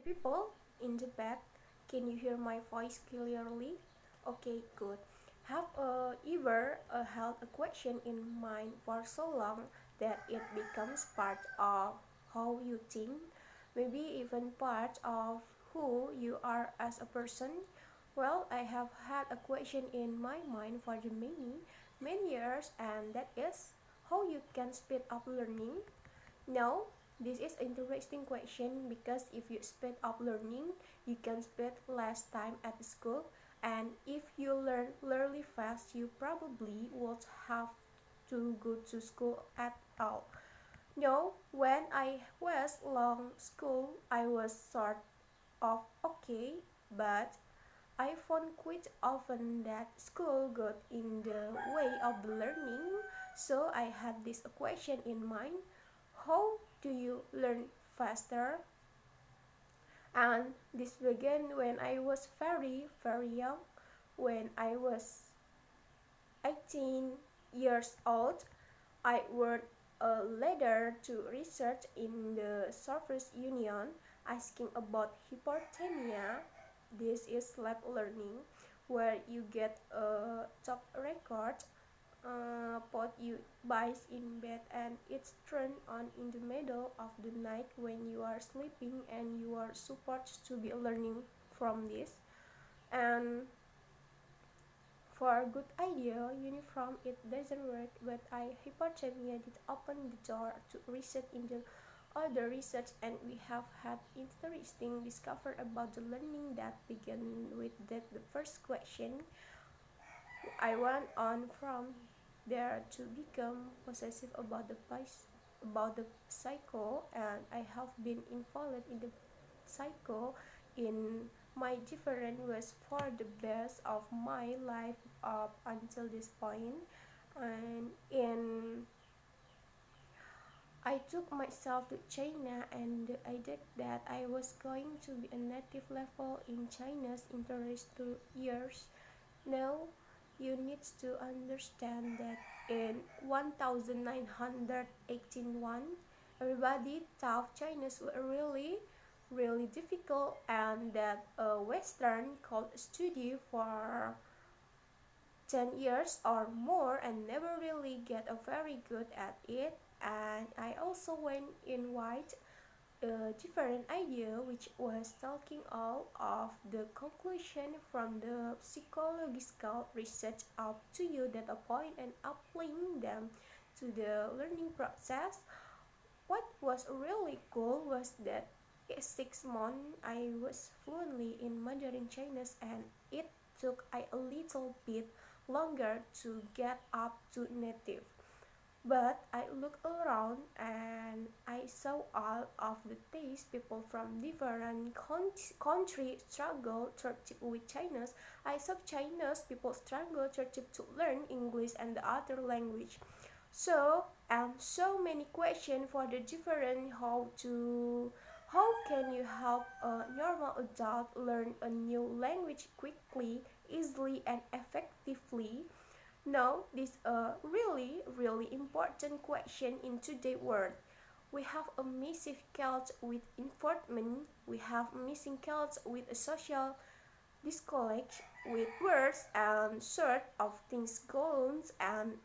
People in the back, can you hear my voice clearly? Okay, good. Have ever held a question in mind for so long that it becomes part of how you think, maybe even part of who you are as a person? Well, I have had a question in my mind for the many years, and that is how you can speed up learning. No, this is an interesting question because if you speed up learning, you can spend less time at school, and if you learn really fast, you probably won't have to go to school at all. No, when I was long school, I was sort of okay, but I found quite often that school got in the way of the learning, so I had this question in mind: how do you learn faster? And this began when I was very young, when I was 18 years old. I wrote a letter to research in the Soviet Union asking about hypothermia. This is lab learning where you get a top record pot you buys in bed and it's turned on in the middle of the night when you are sleeping, and you are supposed to be learning from this. And for a good idea, uniform it doesn't work, but I hypothermia did open the door to research in the other research, and we have had interesting discovery about the learning that began with that the first question. I went on from there to become possessive about the psycho, and I have been involved in the psycho in my different ways for the best of my life up until this point. And in I took myself to China, and I did that I was going to be a native level in China's interest 2 years. Now, you need to understand that in 1981, everybody thought Chinese were really difficult, and that a Western could study for 10 years or more and never really get a very good at it. And I also went in white a different idea, which was talking all of the conclusion from the psychological research up to you data point and applying them to the learning process. What was really cool was that in 6 months I was fluently in Mandarin Chinese, and it took a little bit longer to get up to native. But I looked around and I saw all of the days people from different countries struggle to with Chinese. I saw Chinese people struggle to learn English and the other language. So, and so many questions for the different how can you help a normal adult learn a new language quickly, easily, and effectively? Now, this is a really important question in today's world. We have a massive culture with enforcement, we have missing culture with a social discollege with words and sort of things goes, and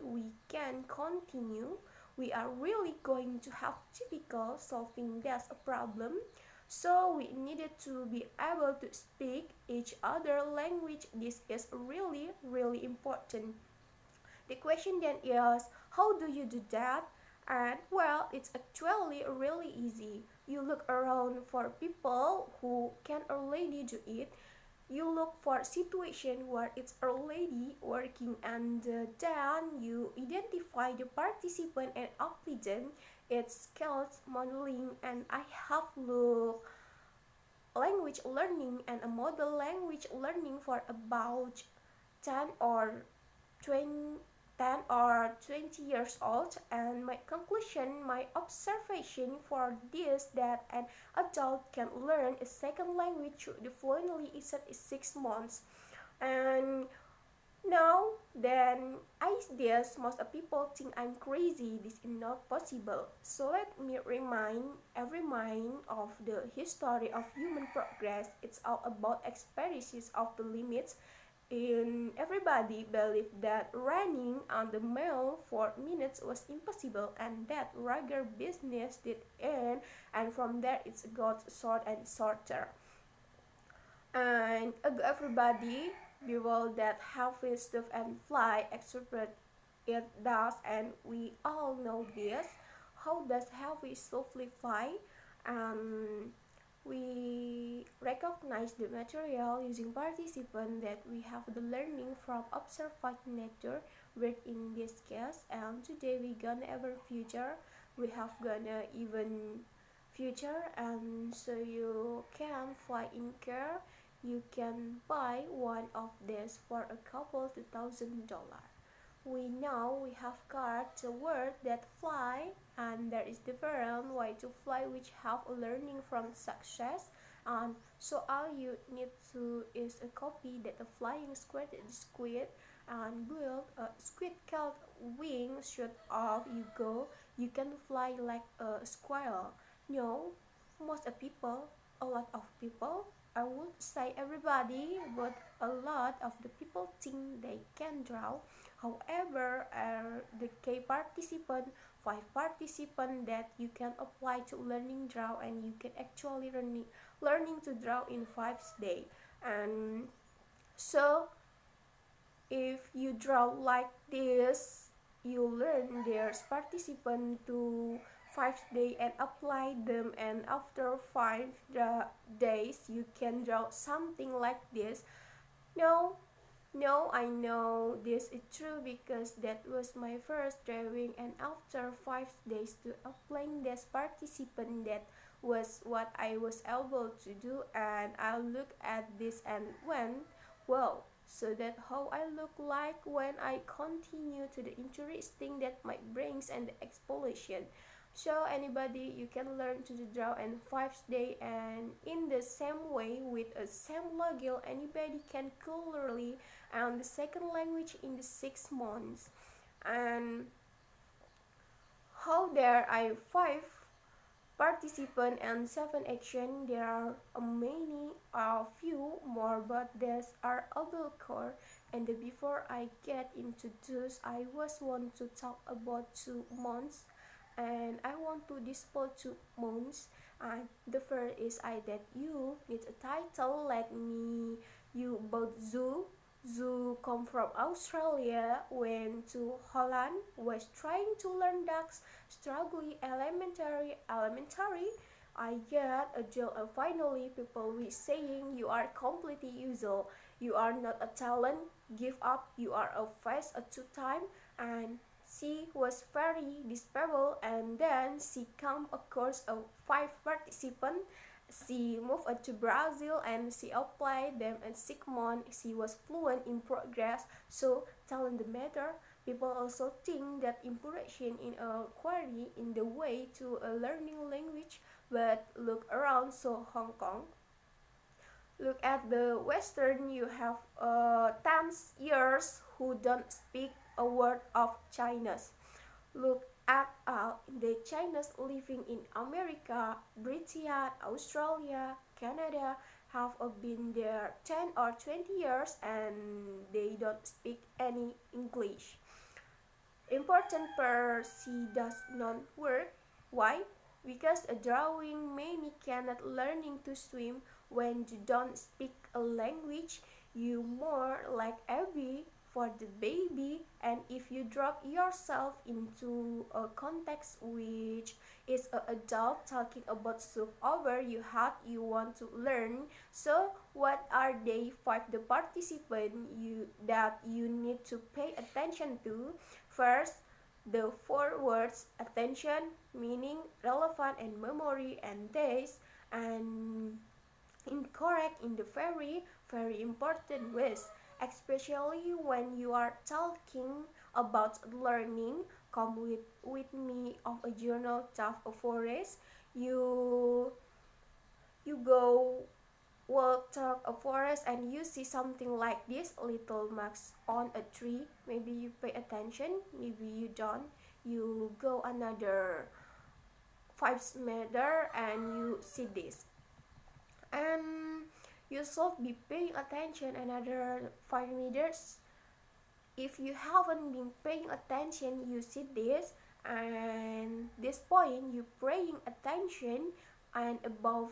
we can continue. We are really going to have difficult solving that a problem. So we needed to be able to speak each other language. This is really important. The question then is, how do you do that? And well, it's actually really easy. You look around for people who can already do it. You look for situation where it's already working, and then you identify the participant and apply them. It's skills modeling, and I have looked language learning and a model language learning for about 10 or 20 10 or 20 years old, and my conclusion, my observation for this, that an adult can learn a second language fluently is at 6 months. And No, then I guess most of people think I'm crazy. This is not possible. So let me remind every mind of the history of human progress. It's all about experiences of the limits. In everybody believed that running on the mill for minutes was impossible, and that regular business did end. And from there, it got short and shorter. And everybody people that have stuff and fly extrovert it does, and we all know this. How does heavy softly fly? um, we recognize the material using participant that we have the learning from observing nature work in this case. And today we gonna ever future, we have gonna even future. And so you can fly in car, you can buy one of these for a couple $2,000. We know we have got the word that fly, and there is different way to fly which have a learning from success. And so all you need to is a copy that the flying squid and build a squid called wing shoot off you go, you can fly like a squirrel. No, most of people, a lot of people, I would say everybody, but a lot of the people think they can draw. However, the K participant, five participant that you can apply to learning draw, and you can actually learning to draw in 5 days. And so if you draw like this, you learn there's participant to 5 days and apply them, and after 5 days you can draw something like this. No, no, I know this is true because that was my first drawing, and after 5 days to applying this participant, that was what I was able to do. And I look at this and went, wow. So that how I look like when I continue to the interesting that my brains and the explosion. So anybody you can learn to draw in 5 days, and in the same way with a same logo anybody can clearly and the second language in the 6 months. And how there are five participant and seven action, there are many a few more, but these are able core. And before I get into this, I was want to talk about 2 months, and I want to display 2 months. And the first is I that you need a title. Let me you about zoo. Zoo come from Australia, went to Holland, was trying to learn ducks, struggling elementary. I get a job, and finally people will saying you are completely usual. You are not a talent, give up, you are a face a two-time. And she was very disabled, and then she come across a five participant. She moved to Brazil, and she applied them in 6 months. She was fluent in progress, so talent the matter. People also think that impression in a query in the way to a learning language, but look around, so Hong Kong. Look at the Western, you have 10 years who don't speak a word of Chinese. Look at the Chinese living in America, Britain, Australia, Canada have been there 10 or 20 years, and they don't speak any English. Important per se does not work. Why? Because a drawing many cannot learning to swim when you don't speak a language. You more like Abby for the baby, and if you drop yourself into a context which is an adult talking about stuff over you had you want to learn. So what are they five the participant you that you need to pay attention to? First, the four words attention, meaning, relevant, and memory, and days, and incorrect in the very important ways, especially when you are talking about learning. Come with me of a journal tough forest. You you go walk through a forest and you see something like this little marks on a tree, maybe you pay attention, maybe you don't. You go another 5 meters and you see this, and you should be paying attention another 5 meters. If you haven't been paying attention, you see this, and this point you paying attention, and above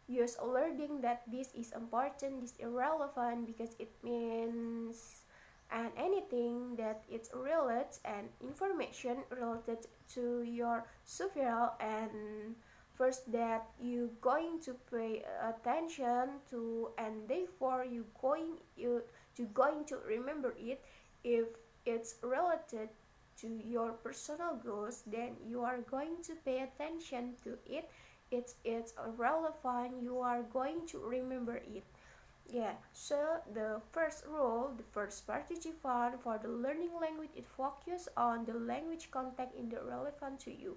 you're learning that this is important, this is irrelevant, because it means and anything that it's related and information related to your survival, and first that you going to pay attention to, and therefore you going to remember it. If it's related to your personal goals, then you are going to pay attention to it. It's relevant, you are going to remember it. Yeah, so the first rule, the first participant for the learning language, it focus on the language content in the relevant to you,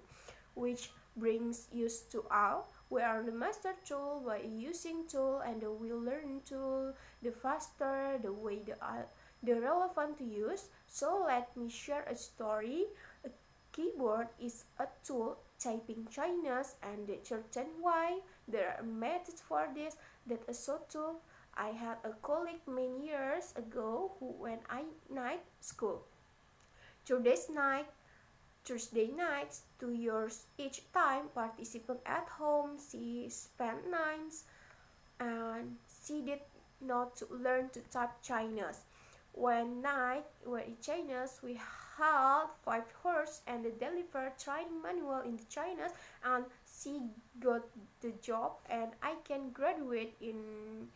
which brings use to all. We are the master tool by using tool, and the will learn tool, the faster the way the relevant to use. So let me share a story. A keyboard is a tool typing Chinese, and the certain why there are methods for this that a so tool. I had a colleague many years ago who when I night school. Thursday nights, 2 years each time, participant at home, she spent nights and she did not to learn to type Chinese. One night, when in Chinese, we had 5 hours and the deliver training manual in the Chinese, and she got the job, and I can graduate in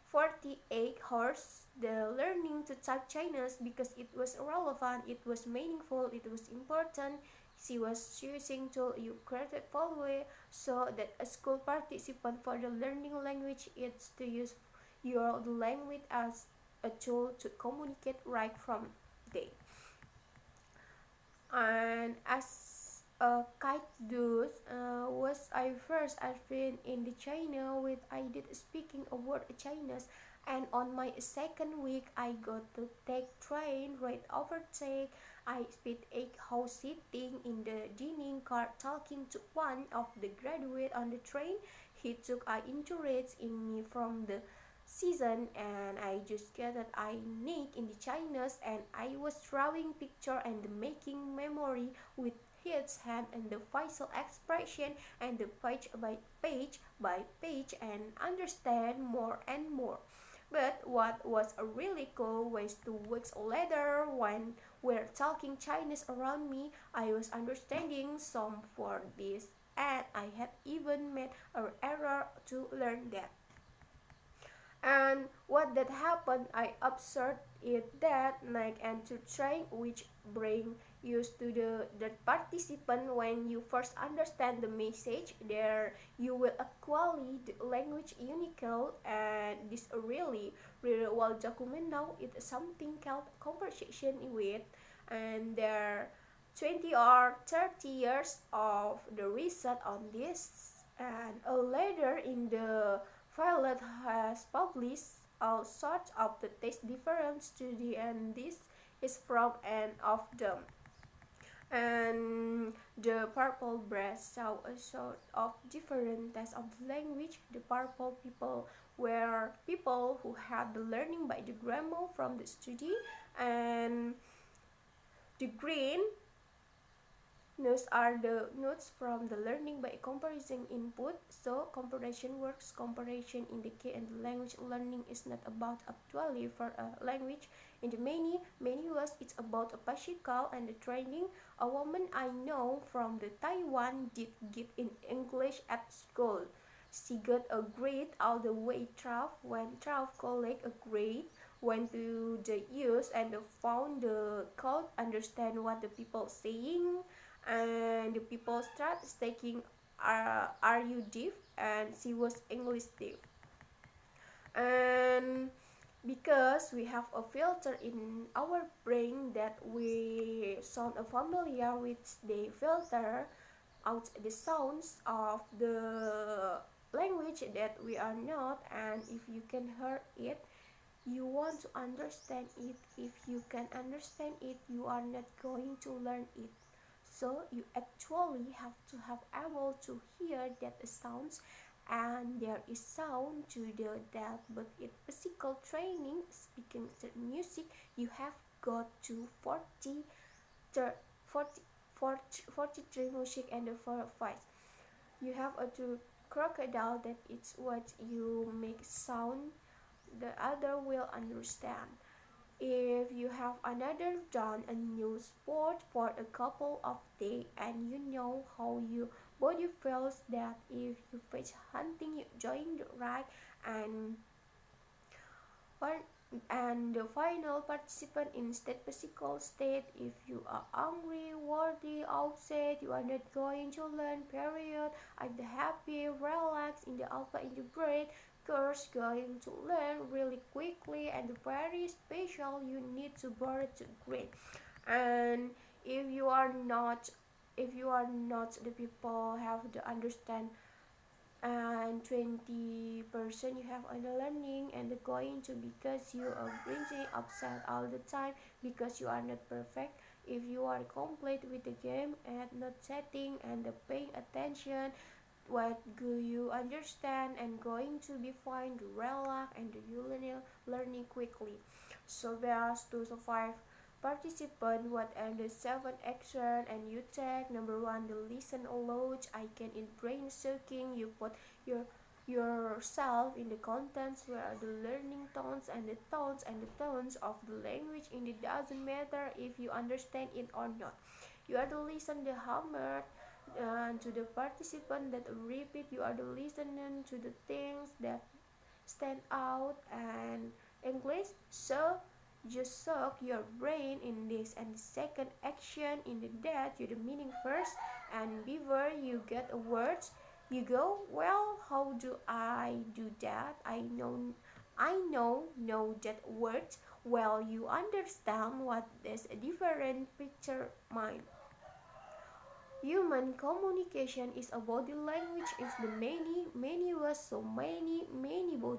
48 hours the learning to type Chinese, because it was relevant, it was meaningful, it was important. She was using to you created way, so that a school participant for the learning language is to use your language as a tool to communicate right from day. And as a kite does, was I first I've been in the China with I did speaking a word Chinese, and on my second week I got to take train right overtake. I spent 8 hours sitting in the dining car talking to one of the graduate on the train. He took an interest in me from the season, and I just get that I need in the Chinese, and I was drawing picture and making memory with his hand and the facial expression and the page by page, and understand more and more. But what was a really cool was 2 weeks later when we're talking Chinese around me, I was understanding some for this, and I had even made an error to learn that. And what that happened, I observed it that night and to train, which bring used to the participant. When you first understand the message there, you will acquire the language unique, and this really well document now. It's something called conversation with, and there 20 or 30 years of the research on this, and later in the Violet has published all sorts of the taste different study, and this is from an of them. And the purple breast saw a sort of different test of language. The purple people were people who had the learning by the grammar from the study, and the green notes are the notes from the learning by comparison input. So comparison works. Comparison indicate and the language learning is not about actually for a language. In the many ways, it's about a practical and the training. A woman I know from the Taiwan did get in English at school. She got a grade all the way through. When through collect a grade, went to the use and found the code, understand what the people saying, and the people start taking are you deaf, and she was English deaf. And because we have a filter in our brain that we sound familiar with, the filter out the sounds of the language that we are not, and if you can hear it, you want to understand it. If you can understand it, you are not going to learn it. So you actually have to have able to hear that sounds, and there is sound to the that, but it physical training speaking the music, you have got to 40 40 43 music and the 4 5. You have a two crocodile that it's what you make sound, the other will understand. If you have another done a new sport for a couple of days, and you know how your body feels, that if you face hunting you join the ride, and one and the final participant in state physical state, if you are angry, worthy, upset, you are not going to learn, period. Are the happy, relaxed, in the alpha in the brain, course going to learn really quickly, and very special, you need to borrow to grade. And if you are not, if you are not the people have to understand, and 20% you have on the learning, and the going to, because you are bringing upset all the time because you are not perfect. If you are complete with the game and not setting and the paying attention, what do you understand, and going to be fine to relax, and you learning quickly. So there's 2 to 5 participant, what are the 7 action and you take. Number one, the listen aloud, I can in brain soaking, you put your yourself in the contents, where are the learning tones and the tones and the tones of the language, and it doesn't matter if you understand it or not. You are the listen the hammer, to the participant that repeat, you are the listening to the things that stand out, and English. So just soak your brain in this, and the second action in the that you the meaning first, and before you get a words, you go, well, how do I do that? I know that words. Well, you understand what is a different picture mind. Human communication is a body language, is the many ways, so many body